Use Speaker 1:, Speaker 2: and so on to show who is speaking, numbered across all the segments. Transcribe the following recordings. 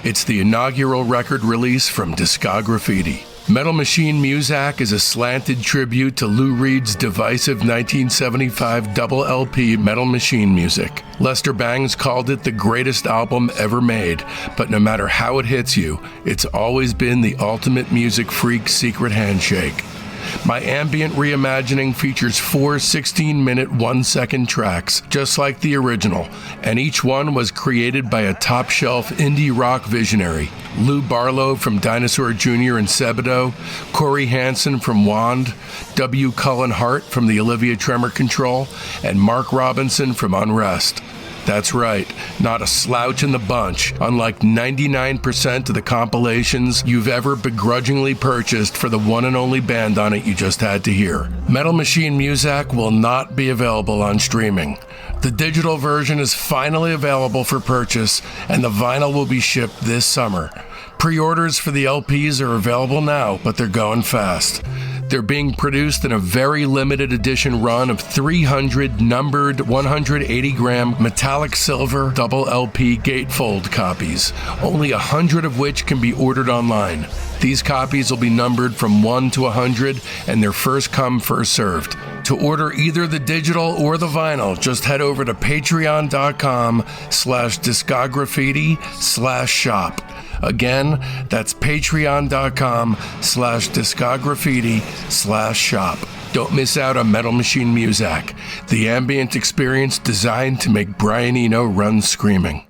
Speaker 1: It's the inaugural record release from Discograffiti. Metal Machine Muzak is a slanted tribute to Lou Reed's divisive 1975 double LP Metal Machine Music. Lester Bangs called it the greatest album ever made, but no matter how it hits you, it's always been the ultimate music freak secret handshake. My ambient reimagining features 4 16-minute 1-second tracks, just like the original, and each one was created by a top-shelf indie rock visionary. Lou Barlow from Dinosaur Jr. and Sebadoh, Corey Hansen from Wand, W. Cullen Hart from the Olivia Tremor Control, and Mark Robinson from Unrest. That's right, not a slouch in the bunch, unlike 99% of the compilations you've ever begrudgingly purchased for the one and only band on it you just had to hear. Metal Machine Muzak will not be available on streaming. The digital version is finally available for purchase, and the vinyl will be shipped this summer. Pre-orders for the LPs are available now, but they're going fast. They're being produced in a very limited edition run of 300 numbered 180-gram metallic silver double LP gatefold copies, only 100 of which can be ordered online. These copies will be numbered from 1 to 100, and they're first come, first served. To order either the digital or the vinyl, just head over to patreon.com/discograffiti/shop. Again, that's patreon.com/discograffiti/shop. Don't miss out on Metal Machine Muzak, the ambient experience designed to make Brian Eno run screaming.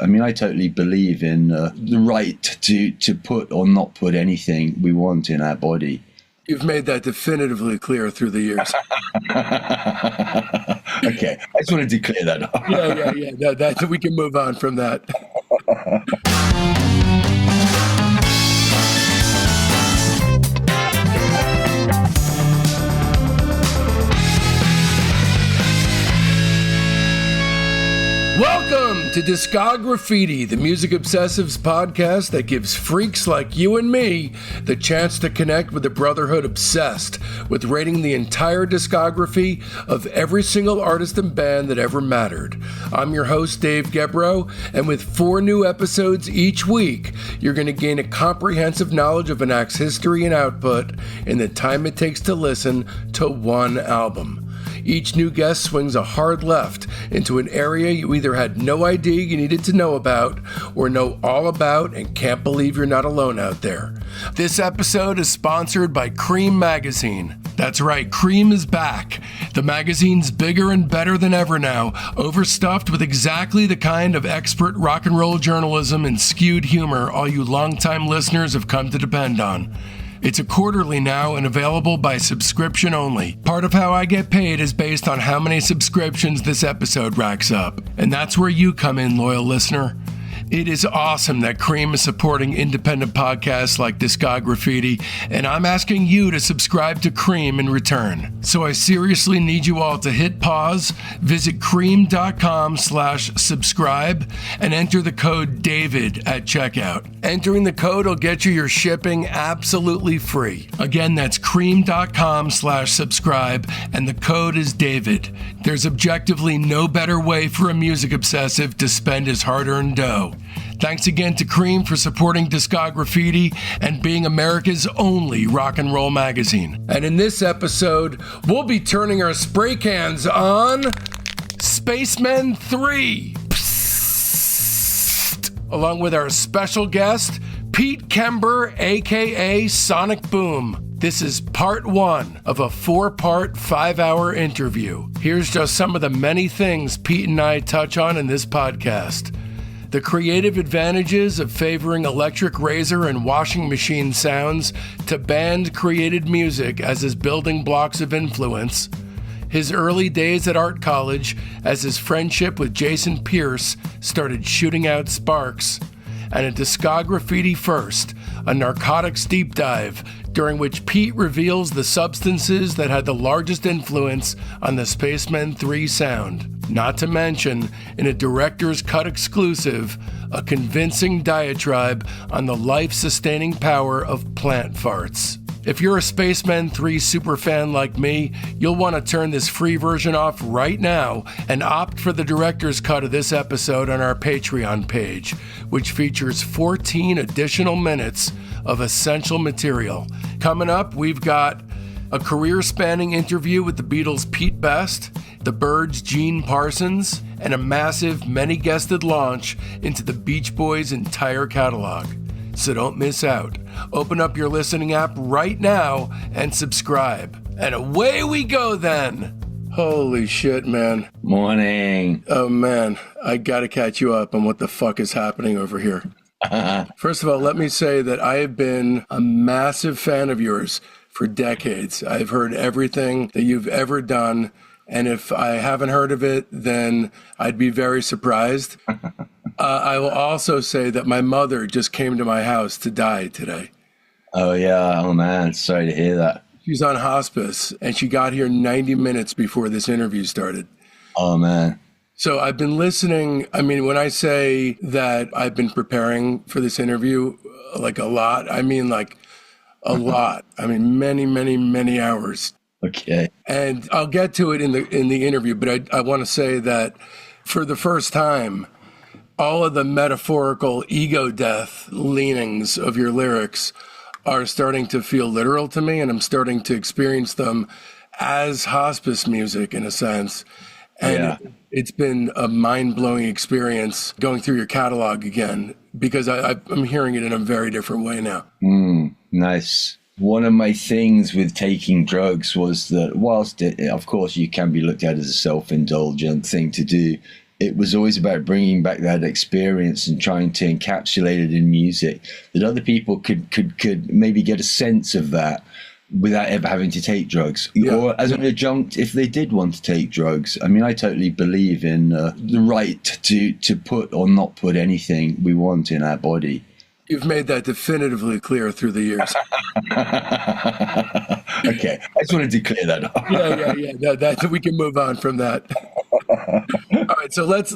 Speaker 2: I mean, I totally believe in the right to put or not put anything we want in our body.
Speaker 1: You've made that definitively clear through the years.
Speaker 2: Okay, I just wanted to clear that up.
Speaker 1: Yeah. That's we can move on from that. Welcome to Discograffiti, the Music Obsessives podcast that gives freaks like you and me the chance to connect with the brotherhood obsessed with rating the entire discography of every single artist and band that ever mattered. I'm your host, Dave Gebrow, and with 4 new episodes each week, you're going to gain a comprehensive knowledge of an act's history and output in the time it takes to listen to one album. Each new guest swings a hard left into an area you either had no idea you needed to know about or know all about and can't believe you're not alone out there. This episode is sponsored by Cream Magazine. That's right, Cream is back. The magazine's bigger and better than ever now, overstuffed with exactly the kind of expert rock and roll journalism and skewed humor all you longtime listeners have come to depend on. It's a quarterly now and available by subscription only. Part of how I get paid is based on how many subscriptions this episode racks up. And that's where you come in, loyal listener. It is awesome that Cream is supporting independent podcasts like Discograffiti, and I'm asking you to subscribe to Cream in return. So I seriously need you all to hit pause, visit cream.com/subscribe, and enter the code DAVID at checkout. Entering the code will get you your shipping absolutely free. Again, that's cream.com/subscribe, and the code is DAVID. There's objectively no better way for a music obsessive to spend his hard-earned dough. Thanks again to Cream for supporting Discograffiti and being America's only rock and roll magazine. And in this episode, we'll be turning our spray cans on Spacemen 3, Psst, along with our special guest, Pete Kember, A.K.A. Sonic Boom. This is part 1 of a 4-part, 5-hour interview. Here's just some of the many things Pete and I touch on in this podcast. The creative advantages of favoring electric razor and washing machine sounds to band-created music as his building blocks of influence, his early days at art college as his friendship with Jason Pierce started shooting out sparks, and a Discograffiti first, a narcotics deep dive, during which Pete reveals the substances that had the largest influence on the Spacemen 3 sound. Not to mention, in a director's cut exclusive, a convincing diatribe on the life-sustaining power of plant farts. If you're a Spacemen 3 superfan like me, you'll want to turn this free version off right now and opt for the director's cut of this episode on our Patreon page, which features 14 additional minutes of essential material. Coming up, we've got a career-spanning interview with the Beatles' Pete Best, the Byrds' Gene Parsons, and a massive, many-guested launch into the Beach Boys' entire catalog. So don't miss out. Open up your listening app right now and subscribe. And away we go then. Holy shit, man.
Speaker 2: Morning.
Speaker 1: Oh, man. I gotta catch you up on what the fuck is happening over here. First of all, let me say that I have been a massive fan of yours for decades. I've heard everything that you've ever done. And if I haven't heard of it, then I'd be very surprised. I will also say that my mother just came to my house to die today.
Speaker 2: Oh, yeah. Oh, man. Sorry to hear that.
Speaker 1: She's on hospice, and she got here 90 minutes before this interview started.
Speaker 2: Oh, man.
Speaker 1: So I've been listening. I mean, when I say that I've been preparing for this interview, like a lot, I mean like a lot. I mean, many, many, many hours.
Speaker 2: Okay.
Speaker 1: And I'll get to it in the interview, but I want to say that for the first time, all of the metaphorical ego death leanings of your lyrics are starting to feel literal to me, and I'm starting to experience them as hospice music in a sense. And It's been a mind-blowing experience going through your catalog again, because I'm hearing it in a very different way now.
Speaker 2: Nice. One of my things with taking drugs was that whilst of course, you can be looked at as a self-indulgent thing to do, it was always about bringing back that experience and trying to encapsulate it in music, that other people could maybe get a sense of that without ever having to take drugs. Yeah. Or as an adjunct, if they did want to take drugs. I mean, I totally believe in the right to put or not put anything we want in our body.
Speaker 1: You've made that definitively clear through the years.
Speaker 2: Okay, I just wanted to clear that up.
Speaker 1: Yeah. That we can move on from that. All right, so let's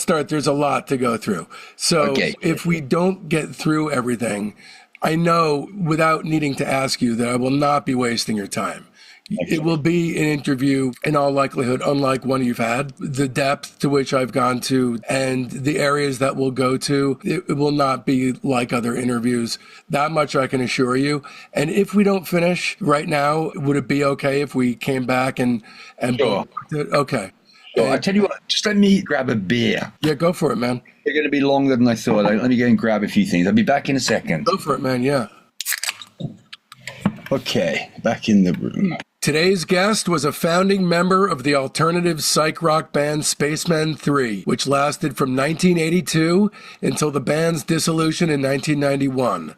Speaker 1: start. There's a lot to go through. So if we don't get through everything, I know without needing to ask you that I will not be wasting your time. Okay. It will be an interview, in all likelihood, unlike one you've had. The depth to which I've gone to and the areas that we'll go to, it will not be like other interviews. That much I can assure you. And if we don't finish right now, would it be okay if we came back and
Speaker 2: Sure.
Speaker 1: Okay.
Speaker 2: So I tell you what, just let me grab a beer.
Speaker 1: Yeah, go for it, man.
Speaker 2: They're going to be longer than I thought. Let me go and grab a few things. I'll be back in a second.
Speaker 1: Go for it, man. Yeah.
Speaker 2: Okay, back in the room.
Speaker 1: Today's guest was a founding member of the alternative psych rock band Spacemen 3, which lasted from 1982 until the band's dissolution in 1991.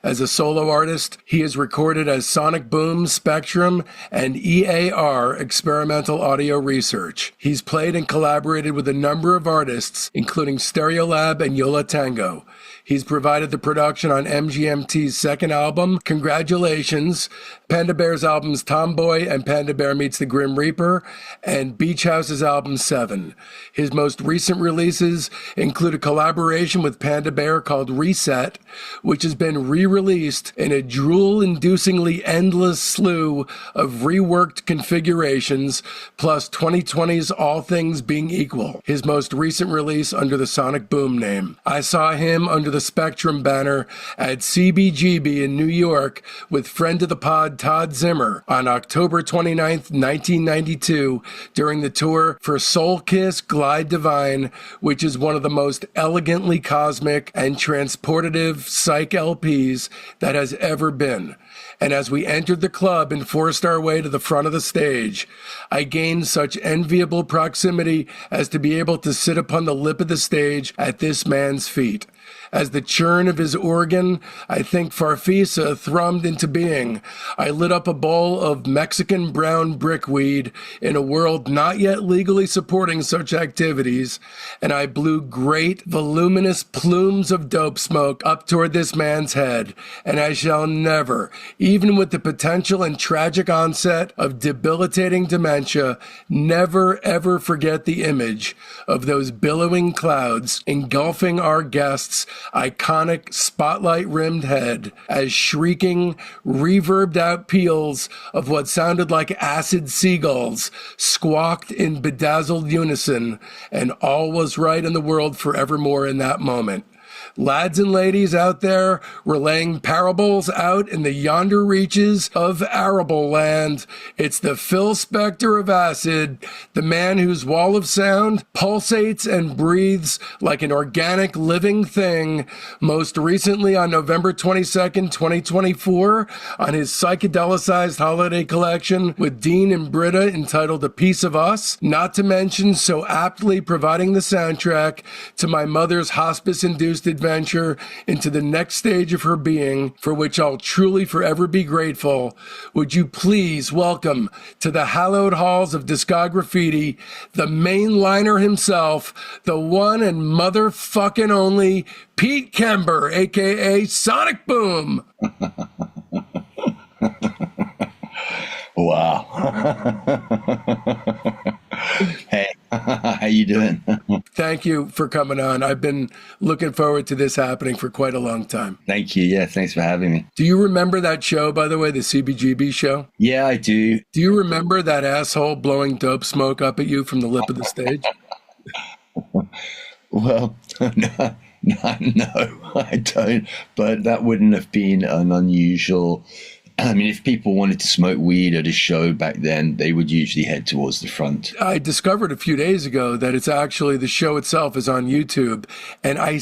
Speaker 1: As a solo artist, he is recorded as Sonic Boom, Spectrum, and EAR, Experimental Audio Research. He's played and collaborated with a number of artists, including Stereolab and Yola Tango. He's provided the production on MGMT's second album, Congratulations, Panda Bear's albums Tomboy and Panda Bear Meets the Grim Reaper, and Beach House's album 7. His most recent releases include a collaboration with Panda Bear called Reset, which has been re-released in a drool-inducingly endless slew of reworked configurations, plus 2020's All Things Being Equal, his most recent release under the Sonic Boom name. I saw him under the Spectrum banner at CBGB in New York with friend of the pod Todd Zimmer on October 29th, 1992 during the tour for Soul Kiss Glide Divine, which is one of the most elegantly cosmic and transportative psych LPs that has ever been. And as we entered the club and forced our way to the front of the stage, I gained such enviable proximity as to be able to sit upon the lip of the stage at this man's feet. As the churn of his organ, I think Farfisa, thrummed into being, I lit up a bowl of Mexican brown brickweed in a world not yet legally supporting such activities, and I blew great, voluminous plumes of dope smoke up toward this man's head, and I shall never, even with the potential and tragic onset of debilitating dementia, never ever forget the image of those billowing clouds engulfing our guest guest's iconic spotlight-rimmed head as shrieking, reverbed-out peals of what sounded like acid seagulls squawked in bedazzled unison, and all was right in the world forevermore in that moment. Lads and ladies out there relaying parables out in the yonder reaches of arable land, it's the Phil Spector of acid, the man whose wall of sound pulsates and breathes like an organic living thing, most recently on November 22nd, 2024, on his psychedelicized holiday collection with Dean and Britta entitled A Piece of Us, not to mention so aptly providing the soundtrack to my mother's hospice-induced adventure into the next stage of her being, for which I'll truly forever be grateful. Would you please welcome to the hallowed halls of Discograffiti the mainliner himself, the one and motherfucking only Pete Kember, A.K.A. Sonic Boom.
Speaker 2: Wow. Hey, how you doing?
Speaker 1: Thank you for coming on. I've been looking forward to this happening for quite a long time.
Speaker 2: Thank you. Yeah, thanks for having me.
Speaker 1: Do you remember that show, by the way, the CBGB show?
Speaker 2: Yeah, I do.
Speaker 1: Do you remember that asshole blowing dope smoke up at you from the lip of the stage?
Speaker 2: Well, no, I don't. But that wouldn't have been an unusual. I mean, if people wanted to smoke weed at a show back then, they would usually head towards the front.
Speaker 1: I discovered a few days ago that it's actually, the show itself is on YouTube. And I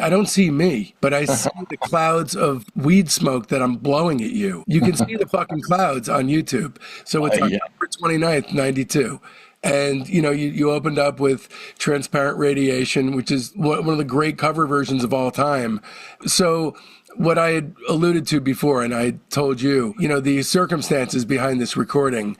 Speaker 1: don't see me, but I see the clouds of weed smoke that I'm blowing at you. You can see the fucking clouds on YouTube. So it's October 29th, 92. And, you opened up with Transparent Radiation, which is one of the great cover versions of all time. So what I had alluded to before, and I told you, the circumstances behind this recording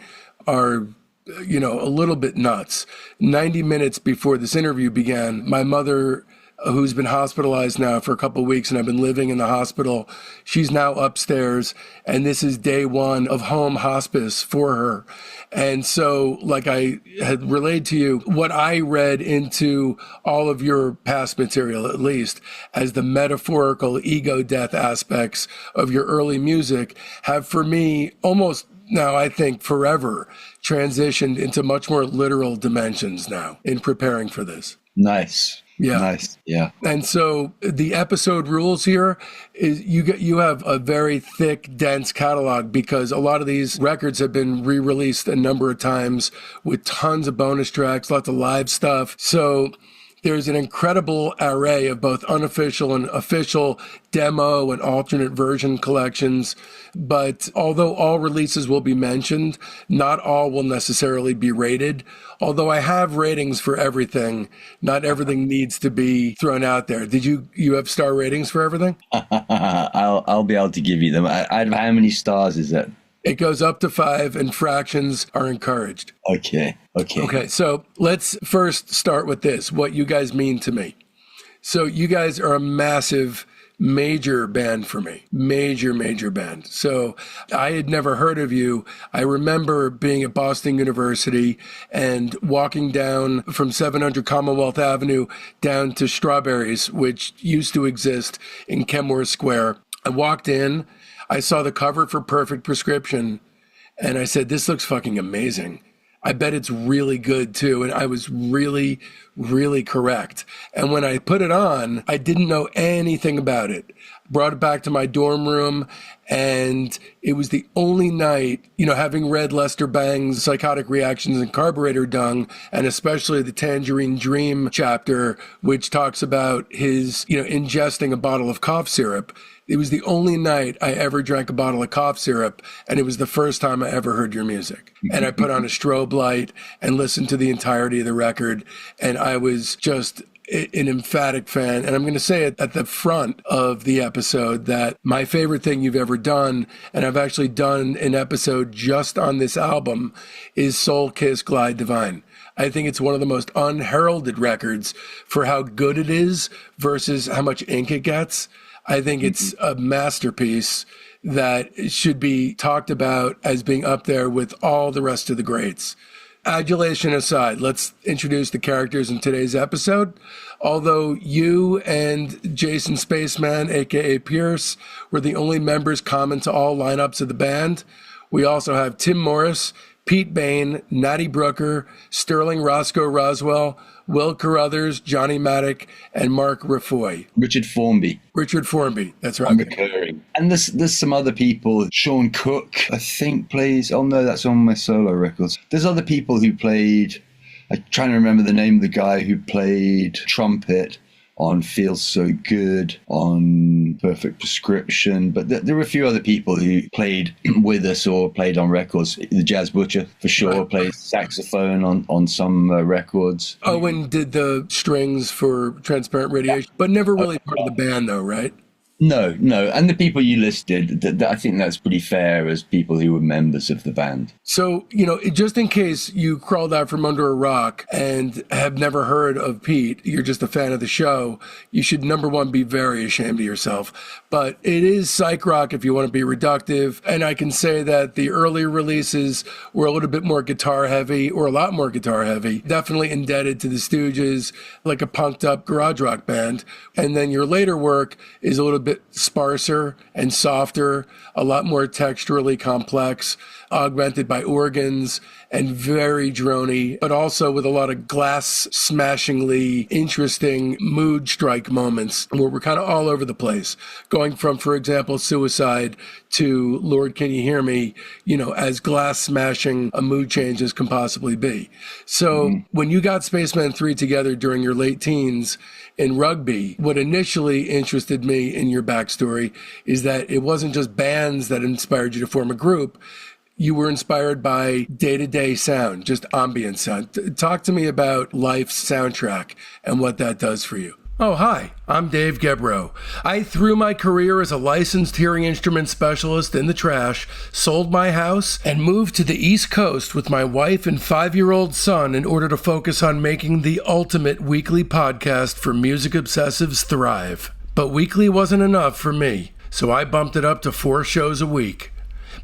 Speaker 1: are, a little bit nuts. 90 minutes before this interview began, my mother, who's been hospitalized now for a couple of weeks, and I've been living in the hospital, she's now upstairs, and this is day one of home hospice for her. And so, like I had relayed to you, what I read into all of your past material, at least, as the metaphorical ego death aspects of your early music, have for me almost now, I think, forever transitioned into much more literal dimensions now in preparing for this.
Speaker 2: Nice.
Speaker 1: Yeah.
Speaker 2: Nice. Yeah.
Speaker 1: And so the episode rules here is you have a very thick, dense catalog, because a lot of these records have been re-released a number of times with tons of bonus tracks, lots of live stuff. So there's an incredible array of both unofficial and official demo and alternate version collections. But although all releases will be mentioned, not all will necessarily be rated. Although I have ratings for everything, not everything needs to be thrown out there. Did you have star ratings for everything?
Speaker 2: I'll be able to give you them. How many stars is it?
Speaker 1: It goes up to 5, and fractions are encouraged.
Speaker 2: Okay.
Speaker 1: So let's first start with this, what you guys mean to me. So you guys are a massive, major band for me. Major band. So I had never heard of you. I remember being at Boston University and walking down from 700 Commonwealth Avenue down to Strawberries, which used to exist in Kenmore Square. I walked in, I saw the cover for Perfect Prescription, and I said, this looks fucking amazing. I bet it's really good too. And I was really, really correct. And when I put it on, I didn't know anything about it. Brought it back to my dorm room, and it was the only night, having read Lester Bang's Psychotic Reactions and Carburetor Dung, and especially the Tangerine Dream chapter, which talks about his, ingesting a bottle of cough syrup. It was the only night I ever drank a bottle of cough syrup, and it was the first time I ever heard your music. And I put on a strobe light and listened to the entirety of the record, and I was just an emphatic fan. And I'm going to say it at the front of the episode that my favorite thing you've ever done, and I've actually done an episode just on this album, is Soul Kiss Glide Divine. I think it's one of the most unheralded records for how good it is versus how much ink it gets. I think it's a masterpiece that should be talked about as being up there with all the rest of the greats. Adulation aside, let's introduce the characters in today's episode. Although you and Jason Spaceman, A.K.A. Pierce, were the only members common to all lineups of the band, we also have Tim Morris, Pete Bain, Natty Brooker, Sterling Roscoe Roswell, Will Carruthers, Johnny Maddock, and Mark Raffoy.
Speaker 2: Richard Formby,
Speaker 1: that's right.
Speaker 2: I'm recurring. And there's some other people. Sean Cook, I think, plays... Oh, no, that's on my solo records. There's other people who played... I'm trying to remember the name of the guy who played trumpet on Feels So Good, on Perfect Prescription. But there were a few other people who played with us or played on records. The Jazz Butcher, for sure,
Speaker 1: right.
Speaker 2: Plays saxophone on some records.
Speaker 1: Owen did the strings for Transparent Radiation, but never really part of the band, though, right?
Speaker 2: No. And the people you listed, I think that's pretty fair as people who were members of the band.
Speaker 1: So, just in case you crawled out from under a rock and have never heard of Pete, you're just a fan of the show, you should, number one, be very ashamed of yourself. But it is psych rock if you want to be reductive. And I can say that the early releases were a little bit more guitar heavy, or a lot more guitar heavy, definitely indebted to the Stooges, like a punked up garage rock band. And then your later work is a little bit sparser and softer, a lot more texturally complex, augmented by organs and very droney, but also with a lot of glass smashingly interesting mood strike moments where we're kind of all over the place, going from, for example, Suicide to Lord Can You Hear Me, as glass smashing a mood change as can possibly be. So when you got Spacemen 3 together during your late teens in rugby, what initially interested me in your backstory is that it wasn't just bands that inspired you to form a group. You were inspired by day-to-day sound, just ambient sound. Talk to me about life's soundtrack and what that does for you. Oh, hi, I'm Dave Gebrow. I threw my career as a licensed hearing instrument specialist in the trash, sold my house, and moved to the East Coast with my wife and 5-year-old son in order to focus on making the ultimate weekly podcast for music obsessives thrive. But weekly wasn't enough for me, so I bumped it up to 4 shows a week.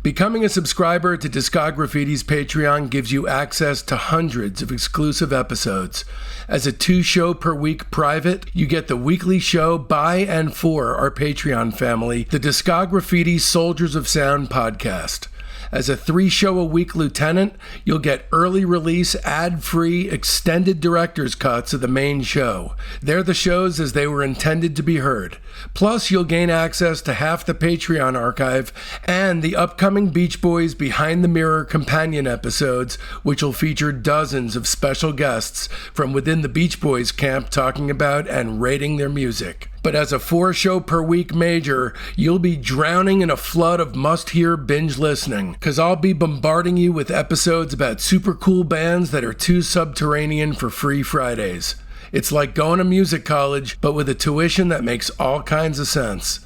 Speaker 1: Becoming a subscriber to Discograffiti's Patreon gives you access to hundreds of exclusive episodes. As a 2-show-per-week private, you get the weekly show by and for our Patreon family, the Discograffiti Soldiers of Sound podcast. As a 3-show-a-week lieutenant, you'll get early release, ad-free, extended director's cuts of the main show. They're the shows as they were intended to be heard. Plus, you'll gain access to half the Patreon archive and the upcoming Beach Boys Behind the Mirror companion episodes, which will feature dozens of special guests from within the Beach Boys camp talking about and rating their music. But as a 4-show-per-week major, you'll be drowning in a flood of must-hear binge listening, because I'll be bombarding you with episodes about super cool bands that are too subterranean for free Fridays. It's like going to music college, but with a tuition that makes all kinds of sense.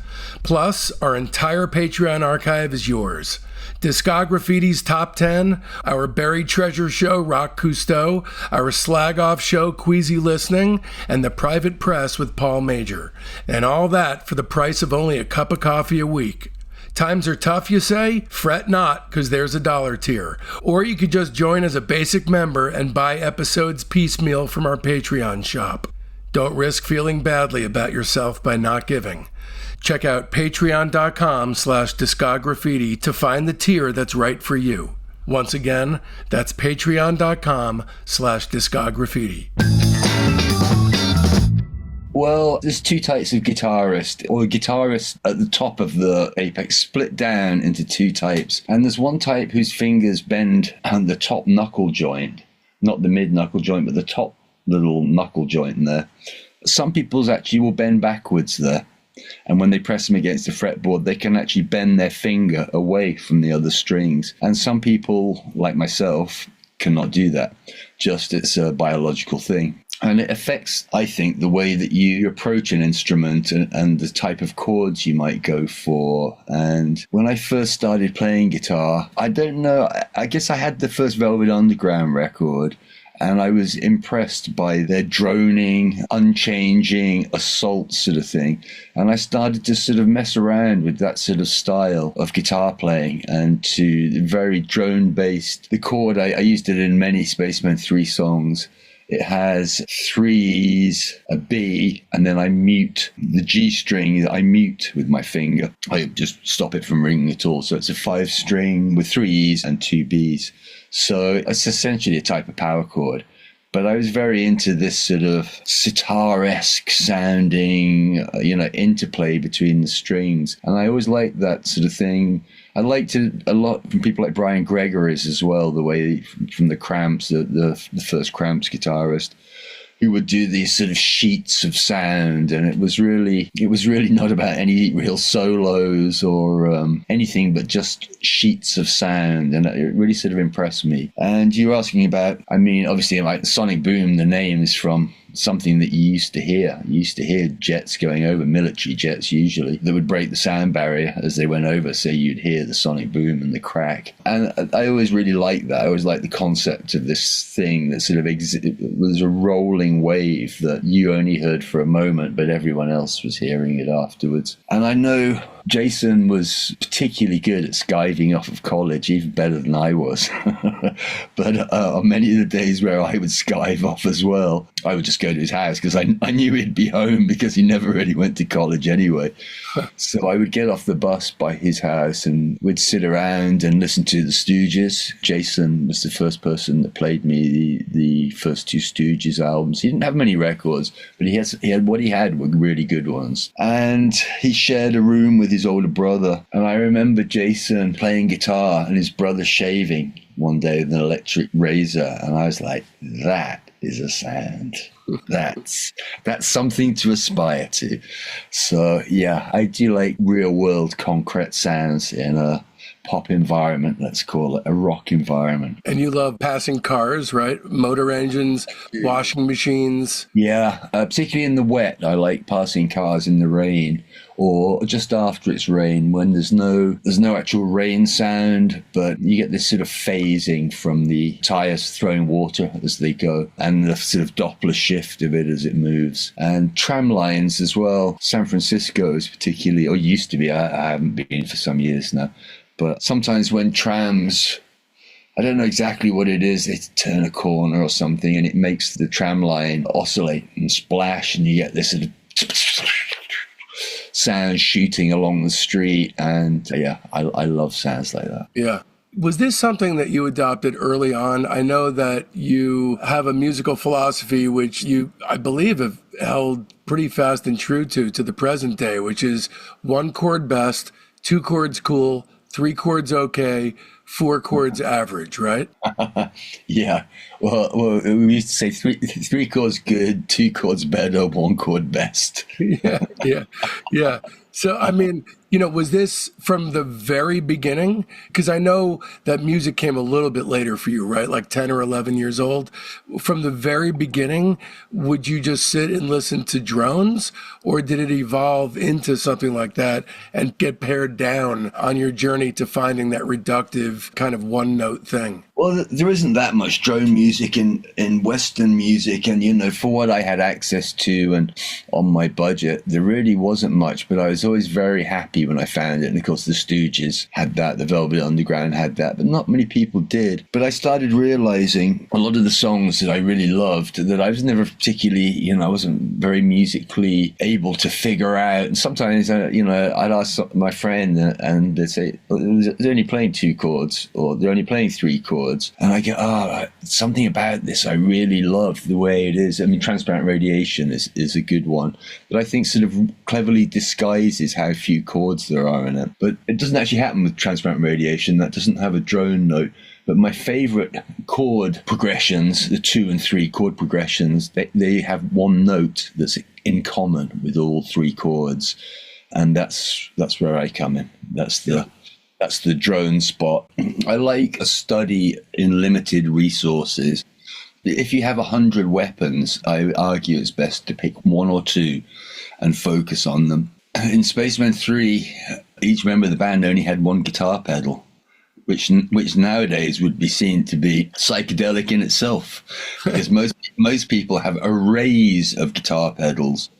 Speaker 1: Plus, our entire Patreon archive is yours. Discograffiti's Top 10, our Buried Treasure show, Rock Cousteau, our Slag Off show, Queasy Listening, and the Private Press with Paul Major. And all that for the price of only a cup of coffee a week. Times are tough, you say? Fret not, because there's a $1 tier. Or you could just join as a basic member and buy episodes piecemeal from our Patreon shop. Don't risk feeling badly about yourself by not giving. Check out patreon.com/discograffiti to find the tier that's right for you. Once again, that's patreon.com/discograffiti.
Speaker 2: Well, there's 2 types of guitarist, or guitarists at the top of the apex split down into 2 types. And there's one type whose fingers bend on the top knuckle joint, not the mid knuckle joint, but the top little knuckle joint in there. Some people's actually will bend backwards there. And when they press them against the fretboard, they can actually bend their finger away from the other strings. And some people, like myself, cannot do that. Just it's a biological thing. And it affects, I think, the way that you approach an instrument and the type of chords you might go for. And when I first started playing guitar, I don't know, I guess I had the first Velvet Underground record. And I was impressed by their droning, unchanging assault sort of thing. And I started to sort of mess around with that sort of style of guitar playing and to very drone-based. The chord, I used it in many Spacemen 3 songs. It has 3 E's, a B, and then I mute the G string. I mute with my finger. I just stop it from ringing at all. So it's a 5-string with 3 E's and 2 B's. So it's essentially a type of power chord. But I was very into this sort of sitar-esque sounding, interplay between the strings. And I always liked that sort of thing. I liked it a lot from people like Brian Gregory's as well, the way from the Cramps, the first Cramps guitarist, who would do these sort of sheets of sound. And it was really not about any real solos or anything, but just sheets of sound. And it really sort of impressed me. And you were asking about, obviously, like Sonic Boom, the name is from something that you used to hear. You used to hear jets going over, military jets usually, that would break the sound barrier as they went over. So you'd hear the sonic boom and the crack. And I always really liked that. I always liked the concept of this thing that sort of was a rolling wave that you only heard for a moment, but everyone else was hearing it afterwards. And I know Jason was particularly good at skiving off of college, even better than I was. But on many of the days where I would skive off as well, I would just go to his house because I knew he'd be home because he never really went to college anyway. So I would get off the bus by his house and we'd sit around and listen to the Stooges. Jason was the first person that played me the first 2 Stooges albums. He didn't have many records, but he had what he had were really good ones. And he shared a room with his older brother. And I remember Jason playing guitar and his brother shaving one day with an electric razor. And I was like, that is a sound. That's something to aspire to. So yeah, I do like real world concrete sounds in a pop environment, let's call it, a rock environment.
Speaker 1: And you love passing cars, right? Motor engines, washing machines.
Speaker 2: Yeah, particularly in the wet. I like passing cars in the rain or just after it's rain when there's no actual rain sound, but you get this sort of phasing from the tires throwing water as they go and the sort of Doppler shift of it as it moves. And tram lines as well. San Francisco is particularly, or used to be, I haven't been for some years now, but sometimes when trams, I don't know exactly what it is, they turn a corner or something and it makes the tram line oscillate and splash and you get this sort of sound shooting along the street. And yeah, I love sounds like that.
Speaker 1: Yeah. Was this something that you adopted early on? I know that you have a musical philosophy which you, I believe, have held pretty fast and true to the present day, which is 1 chord best, 2 chords cool, 3 chords okay, 4 chords average, right?
Speaker 2: Yeah. Well, we used to say 3 chords good, 2 chords better, 1 chord best.
Speaker 1: Yeah. So, was this from the very beginning? Because I know that music came a little bit later for you, right? Like 10 or 11 years old. From the very beginning, would you just sit and listen to drones? Or did it evolve into something like that and get pared down on your journey to finding that reductive kind of one-note thing?
Speaker 2: Well, there isn't that much drone music in Western music. And, for what I had access to and on my budget, there really wasn't much. But I was always very happy when I found it. And, of course, the Stooges had that. The Velvet Underground had that. But not many people did. But I started realizing a lot of the songs that I really loved that I was never particularly, I wasn't very musically able to figure out. And sometimes, I'd ask my friend and they'd say, they're only playing 2 chords or they're only playing 3 chords. And I go, something about this I really love the way it is. Transparent Radiation is a good one that I think sort of cleverly disguises how few chords there are in it. But it doesn't actually happen with Transparent Radiation. That doesn't have a drone note. But my favorite chord progressions, the 2 and 3 chord progressions, they have one note that's in common with all 3 chords. And that's where I come in. That's the drone spot. I like a study in limited resources. If you have 100 weapons, I argue it's best to pick 1 or 2 and focus on them. In Spacemen 3, each member of the band only had 1 guitar pedal. which nowadays would be seen to be psychedelic in itself, because most people have arrays of guitar pedals.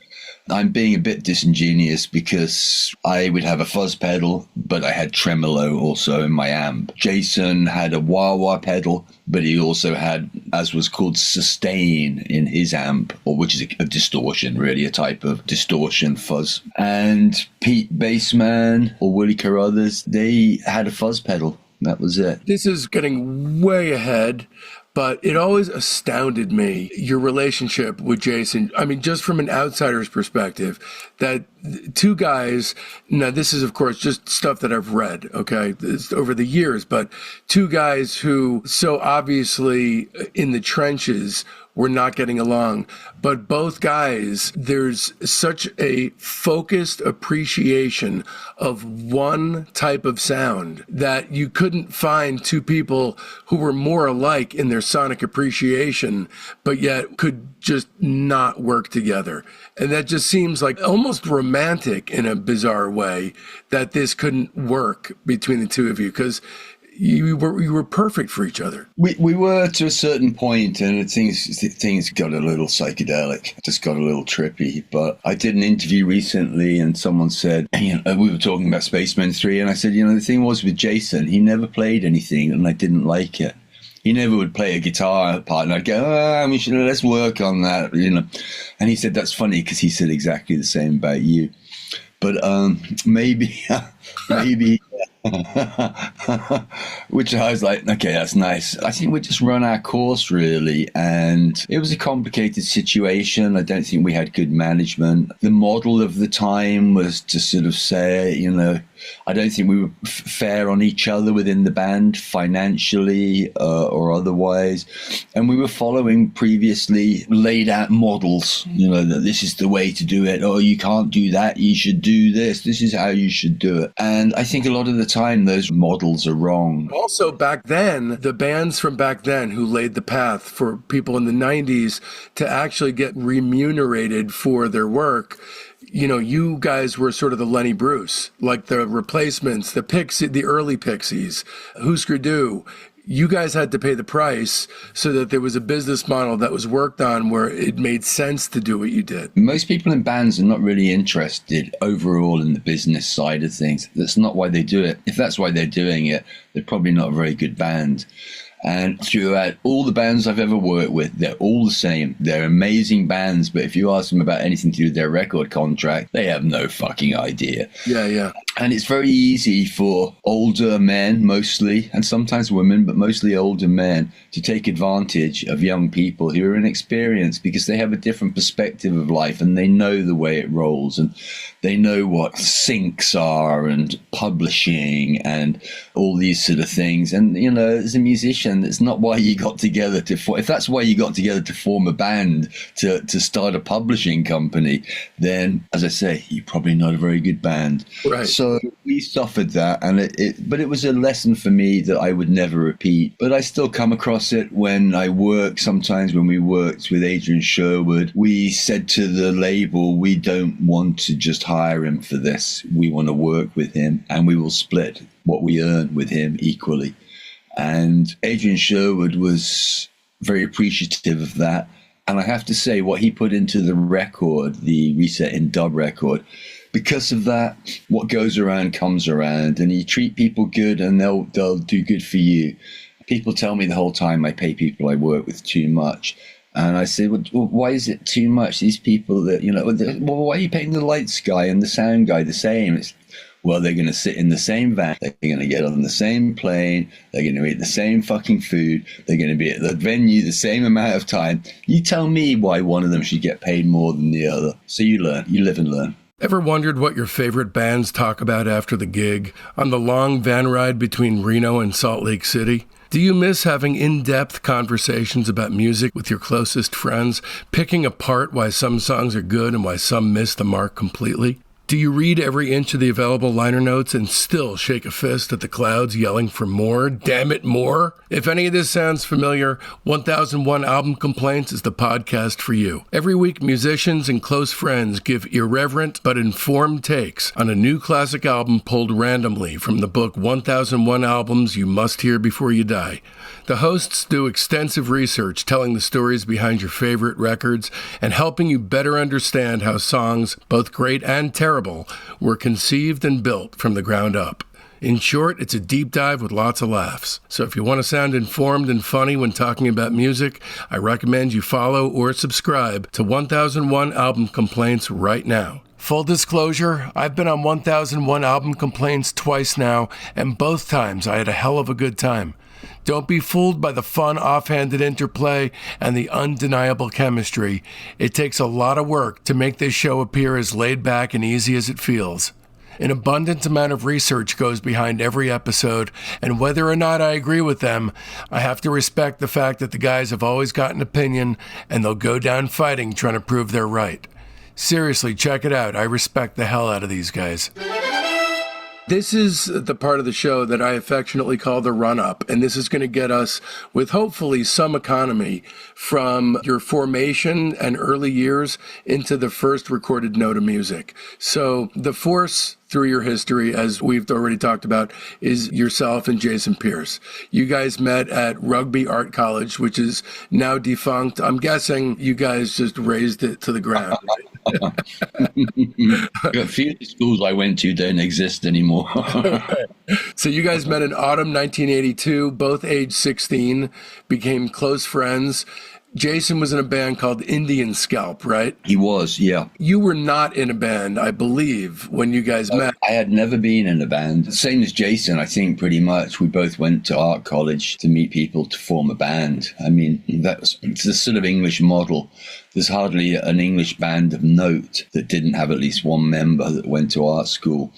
Speaker 2: I'm being a bit disingenuous because I would have a fuzz pedal, but I had tremolo also in my amp. Jason had a wah-wah pedal, but he also had, as was called, sustain in his amp, or which is a distortion, really, a type of distortion fuzz. And Pete Bassman or Willie Carruthers, they had a fuzz pedal. That was it.
Speaker 1: This is getting way ahead, but it always astounded me, your relationship with Jason. I mean, just from an outsider's perspective, that two guys, now this is, of course, just stuff that I've read, okay, over the years, but two guys who so obviously in the trenches were not getting along. But both guys, there's such a focused appreciation of one type of sound that you couldn't find two people who were more alike in their sonic appreciation, but yet could just not work together. And that just seems like almost romantic in a bizarre way that this couldn't work between the two of you, because you were perfect for each other.
Speaker 2: We were to a certain point, and things got a little psychedelic, just got a little trippy. But I did an interview recently, and someone said, we were talking about Spacemen 3, and I said, the thing was with Jason, he never played anything, and I didn't like it. He never would play a guitar part, and I'd go, let's work on that, And he said, that's funny, because he said exactly the same about you. But maybe, which I was like, okay, that's nice. I think we just run our course, really. And it was a complicated situation. I don't think we had good management. The model of the time was to sort of say, I don't think we were fair on each other within the band, financially or otherwise. And we were following previously laid out models, that this is the way to do it. Oh, you can't do that. You should do this. This is how you should do it. And I think a lot of the time those models are wrong.
Speaker 1: Also, back then, the bands from back then who laid the path for people in the 90s to actually get remunerated for their work, you guys were sort of the Lenny Bruce, like the Replacements, the early Pixies, Husker Du. You guys had to pay the price so that there was a business model that was worked on where it made sense to do what you did.
Speaker 2: Most people in bands are not really interested overall in the business side of things. That's not why they do it. If that's why they're doing it, they're probably not a very good band. And throughout all the bands I've ever worked with, they're all the same. They're amazing bands, but if you ask them about anything to do with their record contract, they have no fucking idea.
Speaker 1: Yeah.
Speaker 2: And it's very easy for older men, mostly, and sometimes women, but mostly older men, to take advantage of young people who are inexperienced because they have a different perspective of life and they know the way it rolls and they know what syncs are and publishing and all these sort of things. And, as a musician, it's not why you got together if that's why you got together to form a band, to start a publishing company, then, as I say, you're probably not a very good band.
Speaker 1: Right.
Speaker 2: So we suffered that, but it was a lesson for me that I would never repeat. But I still come across it when I work. Sometimes when we worked with Adrian Sherwood, we said to the label, we don't want to just hire him for this. We want to work with him, and we will split what we earn with him equally. And Adrian Sherwood was very appreciative of that. And I have to say, what he put into the record, the Reset in Dub record, because of that, what goes around comes around, and you treat people good and they'll do good for you. People tell me the whole time I pay people I work with too much. And I say, well, why is it too much? These people that, why are you paying the lights guy and the sound guy the same? Well, they're going to sit in the same van. They're going to get on the same plane. They're going to eat the same fucking food. They're going to be at the venue the same amount of time. You tell me why one of them should get paid more than the other. So you learn. You live and learn.
Speaker 1: Ever wondered what your favorite bands talk about after the gig on the long van ride between Reno and Salt Lake City? Do you miss having in-depth conversations about music with your closest friends, picking apart why some songs are good and why some miss the mark completely? Do Do you read every inch of the available liner notes and still shake a fist at the clouds yelling for more? Damn it, more? If any of this sounds familiar, 1001 Album Complaints is the podcast for you. Every week, musicians and close friends give irreverent but informed takes on a new classic album pulled randomly from the book 1001 Albums You Must Hear Before You Die. The hosts do extensive research telling the stories behind your favorite records and helping you better understand how songs, both great and terrible, were conceived and built from the ground up. In short, it's a deep dive with lots of laughs. So if you want to sound informed and funny when talking about music, I recommend you follow or subscribe to 1001 Album Complaints right now. Full disclosure, I've been on 1001 Album Complaints twice now, and both times I had a hell of a good time. Don't be fooled by the fun, offhanded interplay and the undeniable chemistry. It takes a lot of work to make this show appear as laid back and easy as it feels. An abundant amount of research goes behind every episode, and whether or not I agree with them, I have to respect the fact that the guys have always got an opinion, and they'll go down fighting trying to prove they're right. Seriously, check it out. I respect the hell out of these guys. This is the part of the show that I affectionately call the run-up, and this is going to get us, with hopefully some economy, from your formation and early years into the first recorded note of music. So the force through your history, as we've already talked about, is yourself and Jason Pierce. You guys met at Rugby Art College, which is now defunct. I'm guessing you guys just razed it to the ground.
Speaker 2: A few of the schools I went to don't exist anymore.
Speaker 1: So you guys met in autumn 1982, both age 16, became close friends. Jason was in a band called Indian Scalp, right?
Speaker 2: He was, yeah.
Speaker 1: You were not in a band, I believe, when you guys met.
Speaker 2: I had never been in a band. Same as Jason, I think, pretty much. We both went to art college to meet people to form a band. I mean, it's the sort of English model. There's hardly an English band of note that didn't have at least one member that went to art school.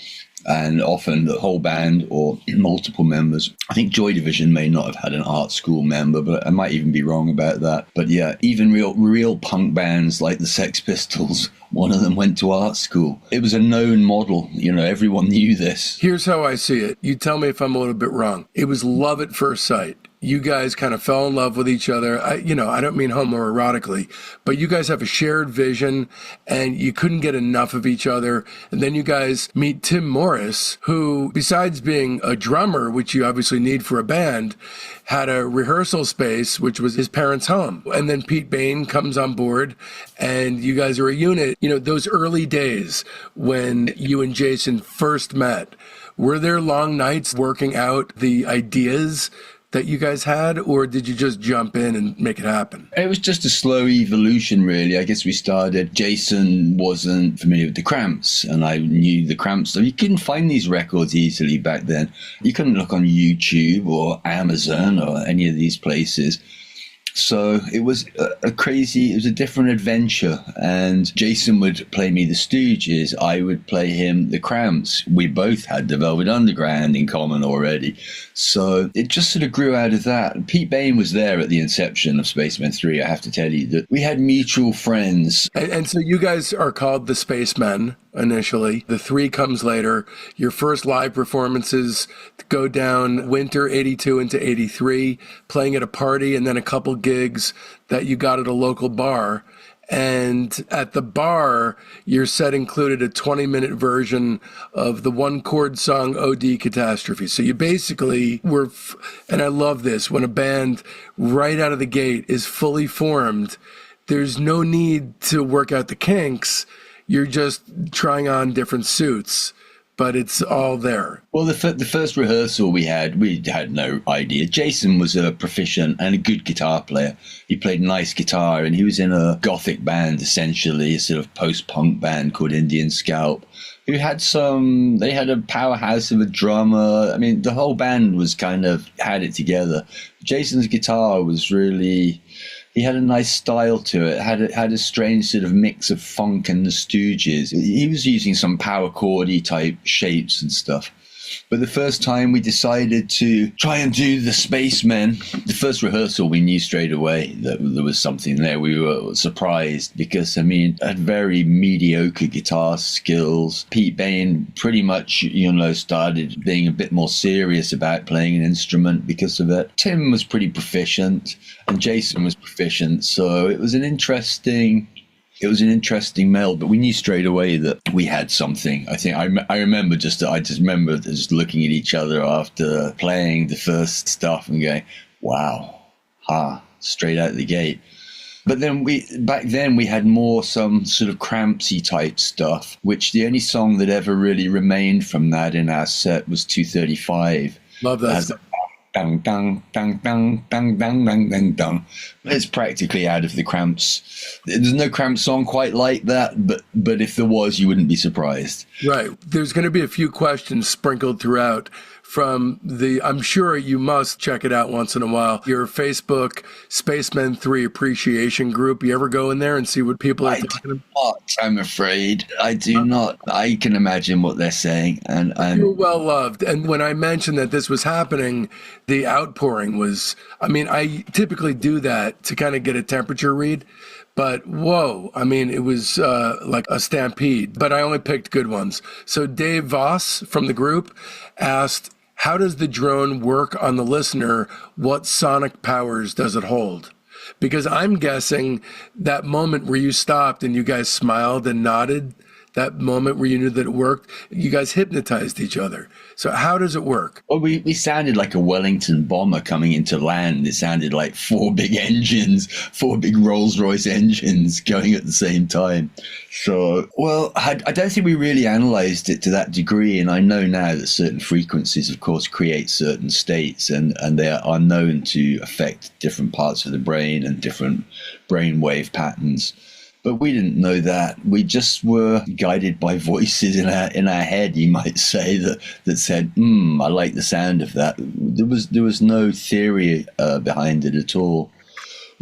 Speaker 2: And often the whole band or multiple members. I think Joy Division may not have had an art school member, but I might even be wrong about that. But yeah, even real punk bands like the Sex Pistols, one of them went to art school. It was a known model. You know, everyone knew this.
Speaker 1: Here's how I see it. You tell me if I'm a little bit wrong. It was love at first sight. You guys kind of fell in love with each other. I don't mean homoerotically, but you guys have a shared vision and you couldn't get enough of each other. And then you guys meet Tim Morris, who, besides being a drummer, which you obviously need for a band, had a rehearsal space, which was his parents' home. And then Pete Bain comes on board and you guys are a unit. You know, those early days when you and Jason first met, were there long nights working out the ideas that you guys had, or did you just jump in and make it happen?
Speaker 2: It was just a slow evolution, really. I guess we started, Jason wasn't familiar with the Cramps, and I knew the Cramps. So you couldn't find these records easily back then. You couldn't look on YouTube or Amazon or any of these places. So it was it was a different adventure. And Jason would play me the Stooges. I would play him the Cramps. We both had the Velvet Underground in common already. So it just sort of grew out of that. Pete Bain was there at the inception of Spacemen 3. I have to tell you that we had mutual friends.
Speaker 1: And so you guys are called the Spacemen initially. The 3 comes later. Your first live performances go down winter 82 into 83, playing at a party and then a couple gigs that you got at a local bar. And at the bar, your set included a 20-minute version of the one-chord song OD Catastrophe. So you basically were, and I love this, when a band right out of the gate is fully formed, there's no need to work out the kinks. You're just trying on different suits, but it's all there.
Speaker 2: Well, the first rehearsal we had no idea. Jason was a proficient and a good guitar player. He played nice guitar, and he was in a gothic band, essentially, a sort of post-punk band called Indian Scalp, who had they had a powerhouse of a drummer. I mean, the whole band was had it together. Jason's guitar was really... He had a nice style to it. Had a strange sort of mix of funk and the Stooges. He was using some power chordy type shapes and stuff. But the first time we decided to try and do the Spacemen, the first rehearsal, we knew straight away that there was something there. We were surprised because, I mean, I had very mediocre guitar skills. Pete Bain pretty much, started being a bit more serious about playing an instrument because of it. Tim was pretty proficient and Jason was proficient. So it was an interesting meld, but we knew straight away that we had something. I think I remember just looking at each other after playing the first stuff and going, wow, straight out the gate. But then back then we had more some sort of Crampsy type stuff, which the only song that ever really remained from that in our set was 235.
Speaker 3: Love that stuff.
Speaker 2: Dang, dang, dang, dang, dang, dang, dang, dang, dang. It's practically out of the Cramps. There's no Cramps song quite like that, but if there was, you wouldn't be surprised.
Speaker 3: Right. There's going to be a few questions sprinkled throughout from I'm sure you must check it out once in a while, your Facebook Spacemen 3 appreciation group. You ever go in there and see what people are talking about?
Speaker 2: I'm afraid. I do not. I can imagine what they're saying. And
Speaker 3: you're well loved. And when I mentioned that this was happening, the outpouring was, I typically do that to kind of get a temperature read. But whoa, it was like a stampede, but I only picked good ones. So Dave Voss from the group asked, how does the drone work on the listener? What sonic powers does it hold? Because I'm guessing that moment where you stopped and you guys smiled and nodded, that moment where you knew that it worked, you guys hypnotized each other. So how does it work?
Speaker 2: Well, we sounded like a Wellington bomber coming into land. It sounded like four big Rolls-Royce engines going at the same time. So, I don't think we really analyzed it to that degree. And I know now that certain frequencies, of course, create certain states and they are known to affect different parts of the brain and different brainwave patterns. But we didn't know that. We just were guided by voices in our head, you might say, that said, I like the sound of that. There was no theory behind it at all.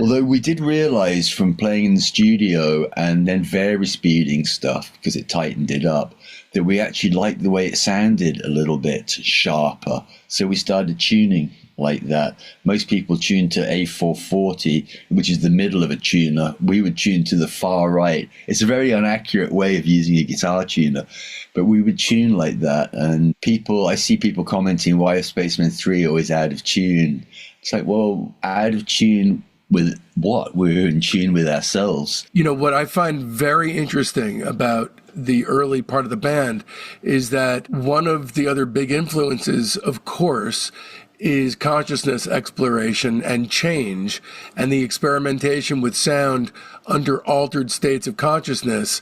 Speaker 2: Although we did realize from playing in the studio and then vari-speeding stuff, because it tightened it up, that we actually liked the way it sounded a little bit sharper. So we started tuning like that. Most people tune to A440, which is the middle of a tuner. We would tune to the far right. It's a very inaccurate way of using a guitar tuner, but we would tune like that. And I see people commenting, why are Spacemen 3 always out of tune? It's like, well, out of tune with what? We're in tune with ourselves.
Speaker 3: What I find very interesting about the early part of the band is that one of the other big influences, of course, is consciousness exploration and change and the experimentation with sound under altered states of consciousness.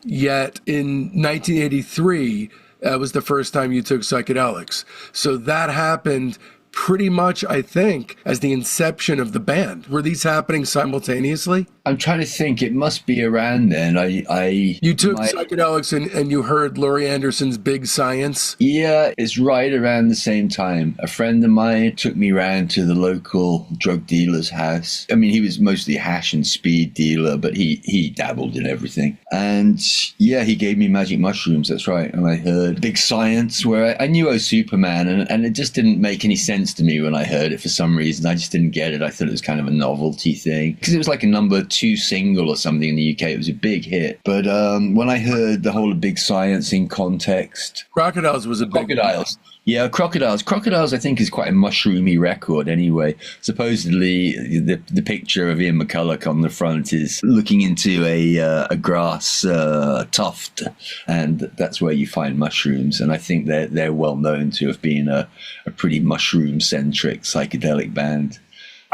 Speaker 3: Yet in 1983, that was the first time you took psychedelics. So that happened pretty much, I think, as the inception of the band. Were these happening simultaneously?
Speaker 2: I'm trying to think. It must be around then.
Speaker 3: You took psychedelics and you heard Laurie Anderson's Big Science?
Speaker 2: Yeah, it's right around the same time. A friend of mine took me around to the local drug dealer's house. He was mostly hash and speed dealer, but he dabbled in everything. And yeah, he gave me magic mushrooms, that's right. And I heard Big Science, where I knew I was Superman, and it just didn't make any sense to me when I heard it for some reason. I just didn't get it. I thought it was kind of a novelty thing. Because it was like a number 2 single or something in the UK. It was a big hit. But when I heard the whole of Big Science in context...
Speaker 3: Crocodiles was a big...
Speaker 2: Crocodiles. Yeah, Crocodiles. Crocodiles, I think, is quite a mushroomy record anyway. Supposedly, the picture of Ian McCulloch on the front is looking into a grass tuft, and that's where you find mushrooms. And I think they're well known to have been a pretty mushroom-centric psychedelic band.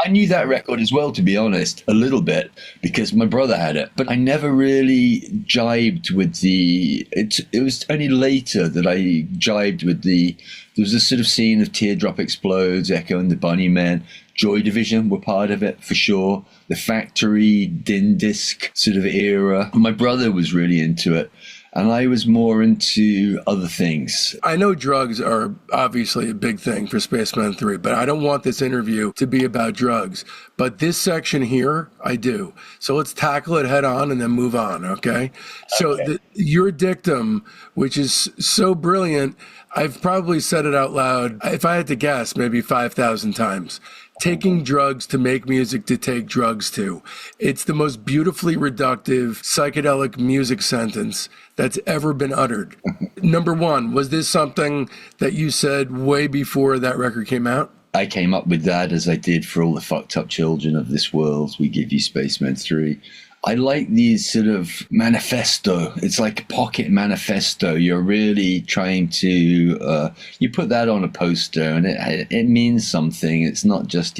Speaker 2: I knew that record as well, to be honest, a little bit, because my brother had it. But I never really jibed with it was only later that I jibed with there was a sort of scene of Teardrop Explodes, Echo and the Bunnymen, Joy Division were part of it, for sure. The Factory, Din Disc sort of era. My brother was really into it. And I was more into other things.
Speaker 3: I know drugs are obviously a big thing for Spacemen 3, but I don't want this interview to be about drugs. But this section here, I do. So let's tackle it head on and then move on, okay? So your dictum, which is so brilliant, I've probably said it out loud, if I had to guess, maybe 5,000 times. Taking drugs to make music to take drugs to. It's the most beautifully reductive psychedelic music sentence that's ever been uttered. Number one, was this something that you said way before that record came out?
Speaker 2: I came up with that as I did for all the fucked up children of this world. We give you Spacemen 3. I like these sort of manifesto. It's like a pocket manifesto. You're really trying to, you put that on a poster and it means something. It's not just,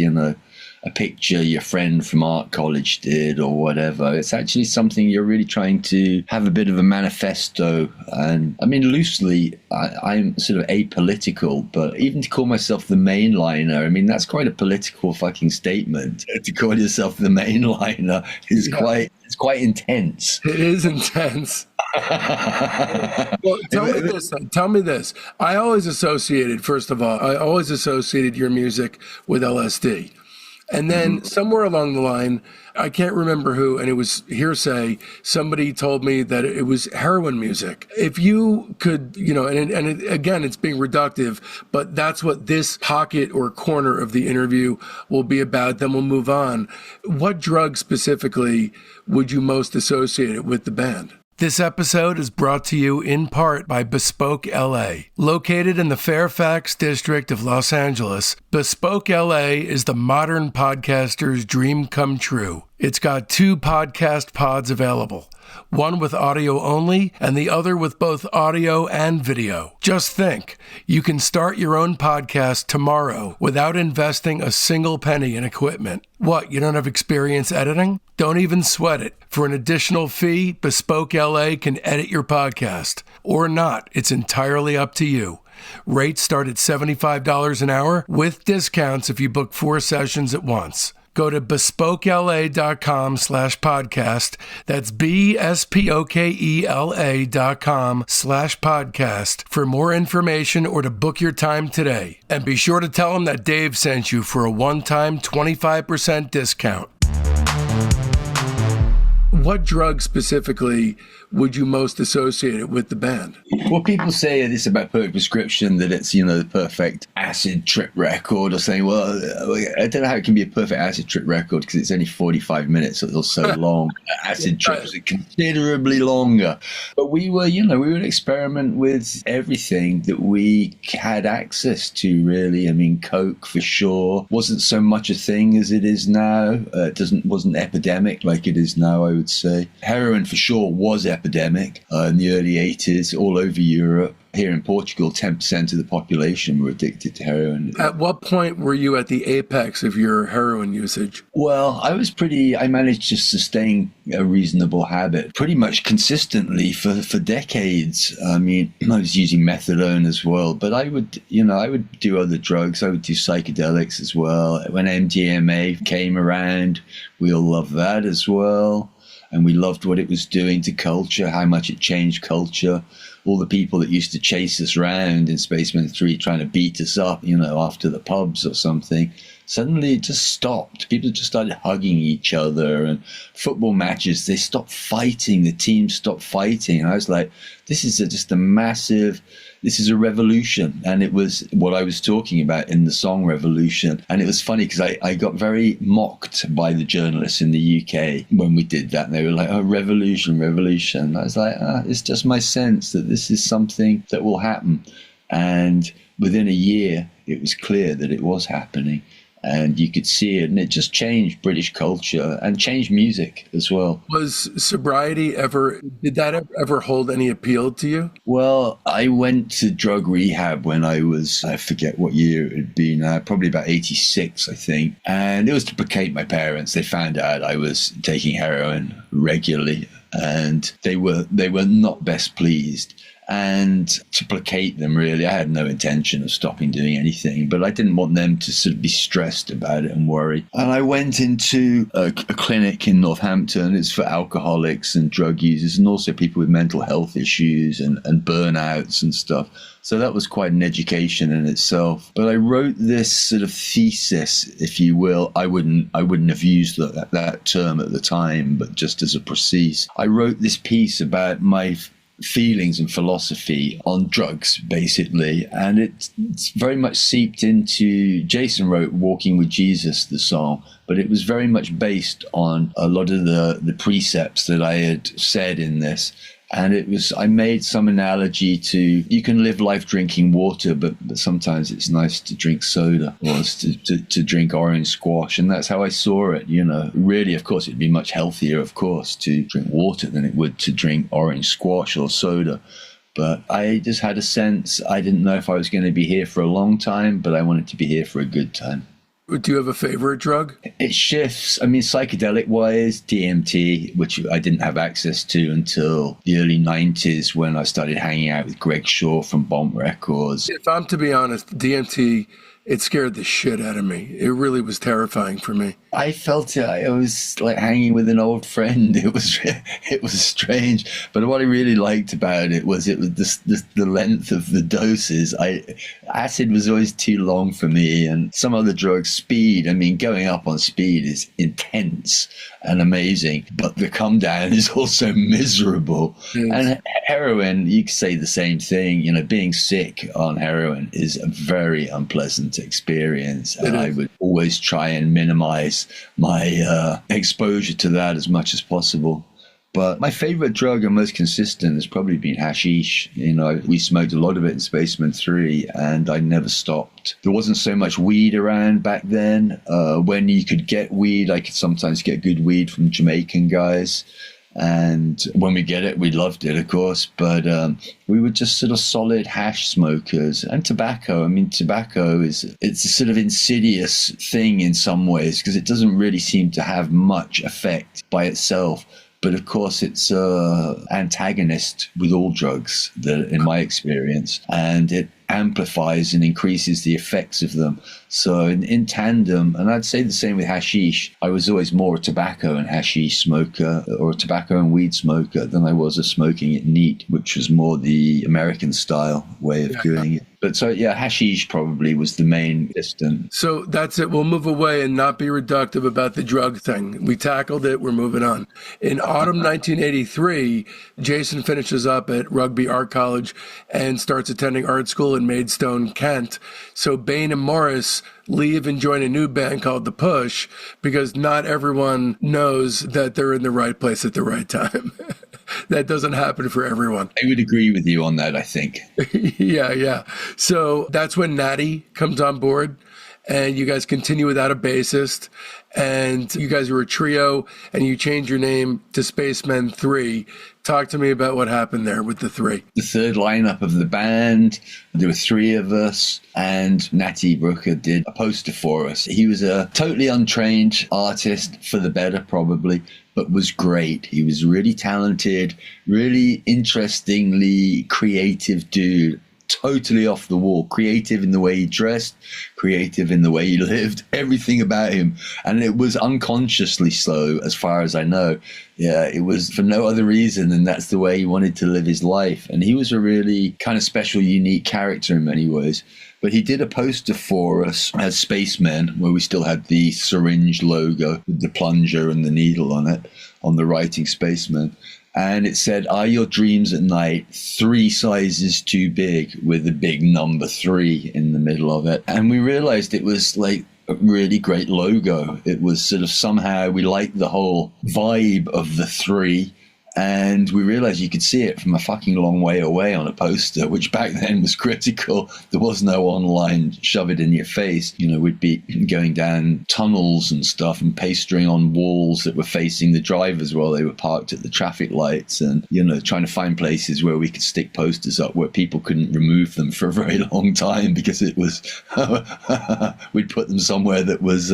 Speaker 2: a picture your friend from art college did or whatever. It's actually something you're really trying to have a bit of a manifesto. And I mean, loosely, I'm sort of apolitical, but even to call myself the mainliner, I mean, that's quite a political fucking statement. To call yourself the mainliner is it's quite intense.
Speaker 3: It is intense. Well, tell me this. I always associated your music with LSD. And then somewhere along the line, I can't remember who, and it was hearsay, somebody told me that it was heroin music. If you could, again, it's being reductive, but that's what this pocket or corner of the interview will be about. Then we'll move on. What drug specifically would you most associate it with the band? This episode is brought to you in part by Bespoke LA. Located in the Fairfax district of Los Angeles, Bespoke LA is the modern podcaster's dream come true. It's got 2 podcast pods available, one with audio only and the other with both audio and video. Just think, you can start your own podcast tomorrow without investing a single penny in equipment. What, you don't have experience editing? Don't even sweat it. For an additional fee, Bespoke LA can edit your podcast. Or not, it's entirely up to you. Rates start at $75 an hour with discounts if you book 4 sessions at once. Go to bespokela.com/podcast. That's BSPOKELA.com/podcast for more information or to book your time today. And be sure to tell them that Dave sent you for a one-time 25% discount. What drug specifically would you most associate it with the band?
Speaker 2: Well, people say this about Perfect Prescription, that it's, the perfect acid trip record, or saying, well, I don't know how it can be a perfect acid trip record because it's only 45 minutes or so long. Acid trips are considerably longer. But we would experiment with everything that we had access to, really. I mean, Coke for sure wasn't so much a thing as it is now. It wasn't epidemic like it is now, I would say. Heroin for sure was epidemic in the early 80s all over Europe. Here in Portugal, 10% of the population were addicted to heroin.
Speaker 3: At what point were you at the apex of your heroin usage?
Speaker 2: Well, I managed to sustain a reasonable habit pretty much consistently for decades. I mean, I was using methadone as well, but I would do other drugs. I would do psychedelics as well. When MDMA came around, we all loved that as well. And we loved what it was doing to culture, how much it changed culture. All the people that used to chase us around in Spacemen 3 trying to beat us up, after the pubs or something. Suddenly it just stopped. People just started hugging each other, and football matches, they stopped fighting. The team stopped fighting. And I was like, this is a revolution. And it was what I was talking about in the song Revolution. And it was funny because I got very mocked by the journalists in the UK when we did that. And they were like, oh, revolution, revolution. And I was like, it's just my sense that this is something that will happen. And within a year, it was clear that it was happening. And you could see it, and it just changed British culture and changed music as well.
Speaker 3: Did that ever hold any appeal to you?
Speaker 2: Well, I went to drug rehab when I forget what year it had been, probably about 86, I think. And it was to placate my parents. They found out I was taking heroin regularly, and they were not best pleased. and to placate them, really. I had no intention of stopping doing anything, but I didn't want them to sort of be stressed about it and worry. And I went into a clinic in Northampton. It's for alcoholics and drug users and also people with mental health issues and burnouts and stuff. So that was quite an education in itself. But I wrote this sort of thesis, if you will. I wouldn't have used that term at the time, but just as a proceed. I wrote this piece about my feelings and philosophy on drugs, basically. And it's very much seeped into, Jason wrote Walking with Jesus, the song, but it was very much based on a lot of the precepts that I had said in this. And I made some analogy to, you can live life drinking water, but sometimes it's nice to drink soda or to drink orange squash. And that's how I saw it, Really, of course, it'd be much healthier, of course, to drink water than it would to drink orange squash or soda. But I just had a sense, I didn't know if I was going to be here for a long time, but I wanted to be here for a good time.
Speaker 3: Do you have a favorite drug?
Speaker 2: It shifts. I mean, psychedelic-wise, DMT, which I didn't have access to until the early 90s when I started hanging out with Greg Shaw from Bomb Records.
Speaker 3: If I'm to be honest, DMT, it scared the shit out of me. It really was terrifying for me.
Speaker 2: I felt it. I was like hanging with an old friend. It was strange. But what I really liked about it was the length of the doses. Acid was always too long for me, and some other drugs, speed. I mean, going up on speed is intense and amazing, but the come down is also miserable. Yes. And heroin, you could say the same thing. Being sick on heroin is a very unpleasant experience, and I would always try and minimize my exposure to that as much as possible. But my favorite drug and most consistent has probably been hashish. We smoked a lot of it in Spacemen 3, and I never stopped. There wasn't so much weed around back then. When you could get weed, I could sometimes get good weed from Jamaican guys. And when we get it, we loved it, of course. But we were just sort of solid hash smokers. And tobacco, I mean, tobacco it's a sort of insidious thing in some ways because it doesn't really seem to have much effect by itself. But of course, it's an antagonist with all drugs, in my experience, and it amplifies and increases the effects of them. So in tandem, and I'd say the same with hashish, I was always more a tobacco and hashish smoker or a tobacco and weed smoker than I was a smoking it neat, which was more the American style way of doing it. But so, yeah, hashish probably was the main distant.
Speaker 3: So that's it. We'll move away and not be reductive about the drug thing. We tackled it. We're moving on. In autumn 1983, Jason finishes up at Rugby Art College and starts attending art school in Maidstone, Kent. So Bain and Morris leave and join a new band called The Push because not everyone knows that they're in the right place at the right time. That doesn't happen for everyone.
Speaker 2: I would agree with you on that, I think.
Speaker 3: Yeah. So that's when Natty comes on board, and you guys continue without a bassist, and you guys are a trio, and you change your name to Spacemen 3. Talk to me about what happened there with the 3.
Speaker 2: The third lineup of the band, there were 3 of us, and Natty Brooker did a poster for us. He was a totally untrained artist, for the better probably, but was great. He was really talented, really interestingly creative dude. Totally off the wall, creative in the way he dressed, creative in the way he lived, everything about him. And it was unconsciously so, as far as I know. Yeah, it was for no other reason than that's the way he wanted to live his life. And he was a really kind of special, unique character in many ways. But he did a poster for us as Spacemen, where we still had the syringe logo with the plunger and the needle on it, on the writing Spacemen. And it said, "Are your dreams at night 3 sizes too big?" with a big number 3 in the middle of it. And we realized it was like a really great logo. It was sort of somehow we liked the whole vibe of the 3. And we realized you could see it from a fucking long way away on a poster, which back then was critical. There was no online shove it in your face. We'd be going down tunnels and stuff and pastering on walls that were facing the drivers while they were parked at the traffic lights, and, trying to find places where we could stick posters up where people couldn't remove them for a very long time because it was, we'd put them somewhere that was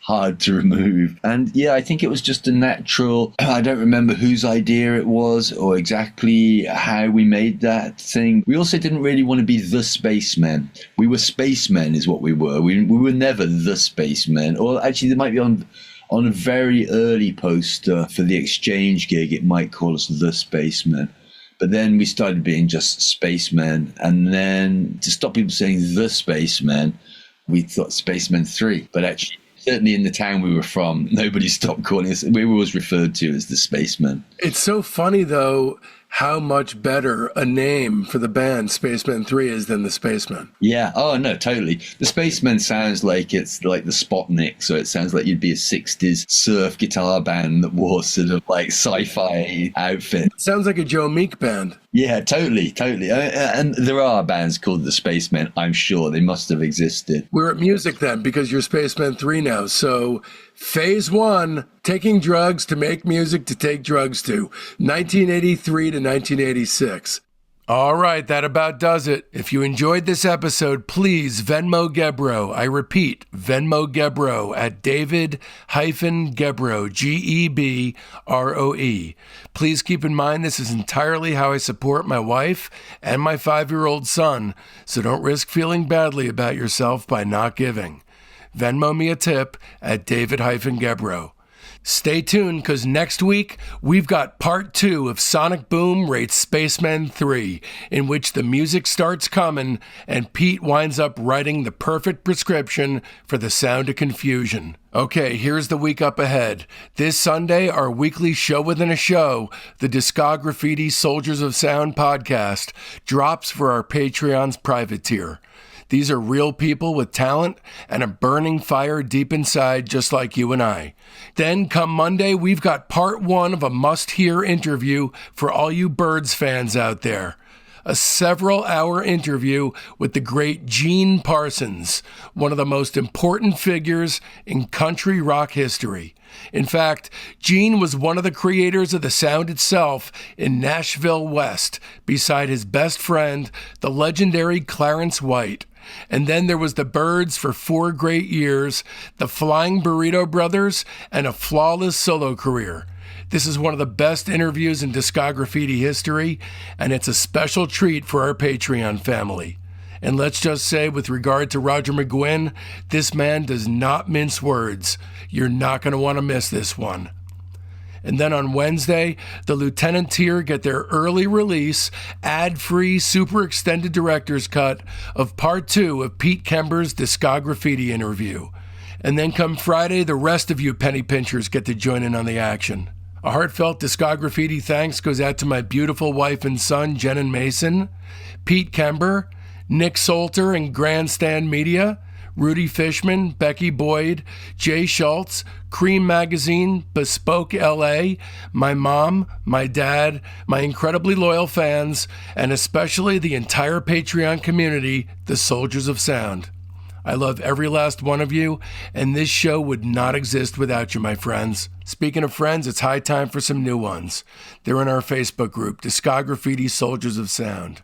Speaker 2: hard to remove. And yeah, I think it was just a natural, I don't remember whose idea it was or exactly how we made that thing. We also didn't really want to be the Spacemen. We were Spacemen is what we were. We were never the Spacemen. Or actually, there might be on a very early poster for the Exchange gig, it might call us the Spacemen. But then we started being just Spacemen. And then to stop people saying the Spacemen, we thought Spacemen 3. But actually, certainly in the town we were from, nobody stopped calling us. We were always referred to as the Spacemen.
Speaker 3: It's so funny, though, how much better a name for the band Spacemen 3 is than the Spacemen.
Speaker 2: Yeah. Oh, no, totally. The Spacemen sounds like it's like the Spotnik. So it sounds like you'd be a 60s surf guitar band that wore sort of like sci-fi outfit.
Speaker 3: Sounds like a Joe Meek band.
Speaker 2: Yeah, totally. And there are bands called the Spacemen, I'm sure. They must have existed.
Speaker 3: We're at music then, because you're Spacemen 3 now. So phase 1, taking drugs to make music to take drugs to, 1983 to 1986. All right, that about does it. If you enjoyed this episode, please Venmo Gebro. I repeat, Venmo Gebro at David-Gebro, Gebroe. Please keep in mind this is entirely how I support my wife and my 5-year-old son, so don't risk feeling badly about yourself by not giving. Venmo me a tip at David-Gebro. Stay tuned, because next week we've got part 2 of Sonic Boom rates Spacemen 3, in which the music starts coming and Pete winds up writing the perfect prescription for the sound of confusion. Okay, here's the week up ahead. This Sunday, our weekly show within a show, the Discograffiti Soldiers of Sound podcast, drops for our Patreon's private tier. These are real people with talent and a burning fire deep inside, just like you and I. Then, come Monday, we've got part 1 of a must-hear interview for all you Birds fans out there. A several-hour interview with the great Gene Parsons, one of the most important figures in country rock history. In fact, Gene was one of the creators of the sound itself in Nashville West, beside his best friend, the legendary Clarence White. And then there was the Byrds for 4 great years, the Flying Burrito Brothers, and a flawless solo career. This is one of the best interviews in Discograffiti history, and it's a special treat for our Patreon family. And let's just say, with regard to Roger McGuinn, this man does not mince words. You're not going to want to miss this one. And then on Wednesday, the Lieutenant tier get their early release, ad-free, super extended director's cut of part 2 of Pete Kember's Discograffiti interview. And then come Friday, the rest of you penny pinchers get to join in on the action. A heartfelt Discograffiti thanks goes out to my beautiful wife and son, Jen and Mason, Pete Kember, Nick Solter and Grandstand Media, Rudy Fishman, Becky Boyd, Jay Schultz, Cream Magazine, Bespoke LA, my mom, my dad, my incredibly loyal fans, and especially the entire Patreon community, the Soldiers of Sound. I love every last one of you, and this show would not exist without you, my friends. Speaking of friends, it's high time for some new ones. They're in our Facebook group, Discograffiti Soldiers of Sound.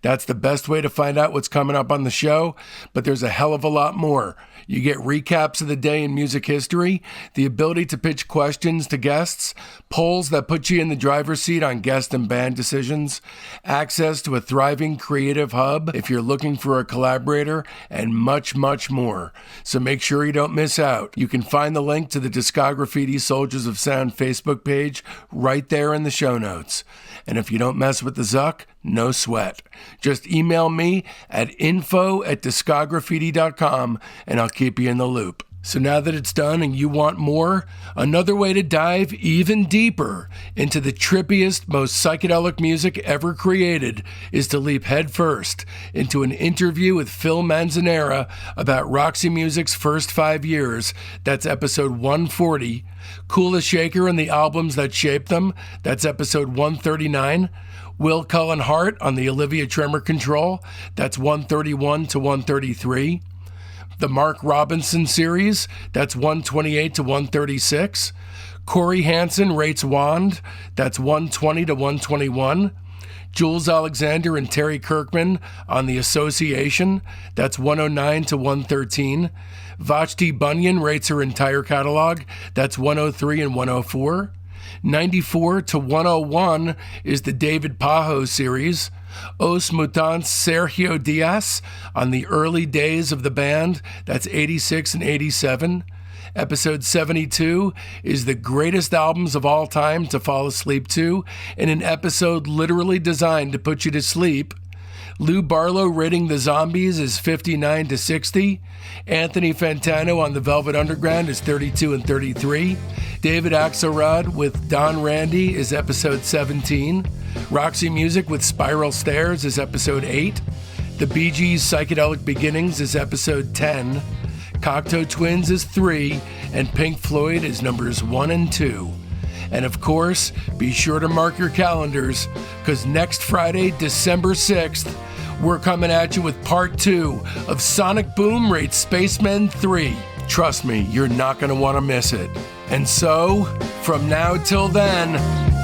Speaker 3: That's the best way to find out what's coming up on the show, but there's a hell of a lot more. You get recaps of the day in music history, the ability to pitch questions to guests, polls that put you in the driver's seat on guest and band decisions, access to a thriving creative hub if you're looking for a collaborator, and much, much more. So make sure you don't miss out. You can find the link to the Discograffiti Soldiers of Sound Facebook page right there in the show notes. And if you don't mess with the Zuck, no sweat. Just email me at info@discograffiti.com and I'll keep you in the loop. So now that it's done and you want more, another way to dive even deeper into the trippiest, most psychedelic music ever created is to leap headfirst into an interview with Phil Manzanera about Roxy Music's first 5 years. That's episode 140. Coolest Shaker and the albums that shaped them. That's episode 139. Will Cullen Hart on the Olivia Tremor Control. That's 131 to 133. The Mark Robinson series, that's 128 to 136. Corey Hansen rates Wand, that's 120 to 121. Jules Alexander and Terry Kirkman on The Association. That's 109 to 113. Vashti Bunyan rates her entire catalog. That's 103 and 104. 94 to 101 is the David Pajo series. Os Mutantes Sergio Diaz on the early days of the band. That's 86 and 87. Episode 72 is the greatest albums of all time to fall asleep to, in an episode literally designed to put you to sleep. Lou Barlow rating The Zombies is 59 to 60. Anthony Fantano on The Velvet Underground is 32 and 33. David Axelrod with Don Randy is episode 17. Roxy Music with Spiral Stairs is episode 8. The Bee Gees' Psychedelic Beginnings is episode 10. Cocteau Twins is 3, and Pink Floyd is numbers 1 and 2. And of course, be sure to mark your calendars, because next Friday, December 6th, we're coming at you with part 2 of Sonic Boom rates Spacemen 3. Trust me, you're not going to want to miss it. And so, from now till then,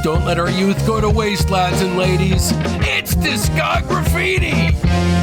Speaker 3: don't let our youth go to waste, lads and ladies. It's Discograffiti!